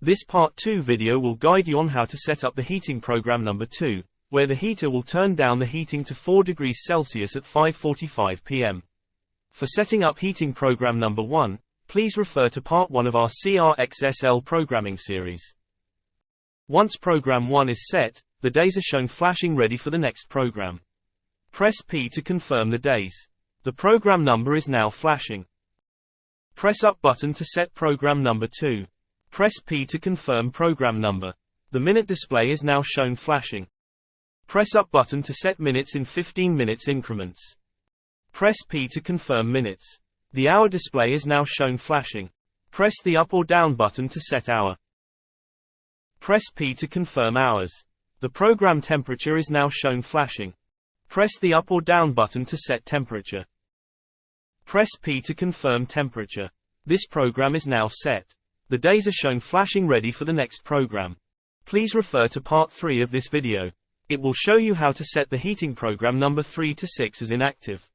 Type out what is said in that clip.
This Part 2 video will guide you on how to set up the heating program number 2, where the heater will turn down the heating to 4 degrees Celsius at 5:45 p.m. For setting up heating program number 1, please refer to Part 1 of our CRXSL programming series. Once program 1 is set, the days are shown flashing ready for the next program. Press P to confirm the days. The program number is now flashing. Press Up button to set program number 2. Press P to confirm program number. The minute display is now shown flashing. Press Up button to set minutes in 15 minutes increments. Press P to confirm minutes. The hour display is now shown flashing. Press the up or down button to set hour. Press P to confirm hours. The program temperature is now shown flashing. Press the up or down button to set temperature. Press P to confirm temperature. This program is now set. The days are shown flashing ready for the next program. Please refer to Part 3 of this video. It will show you how to set the heating program number 3 to 6 as inactive.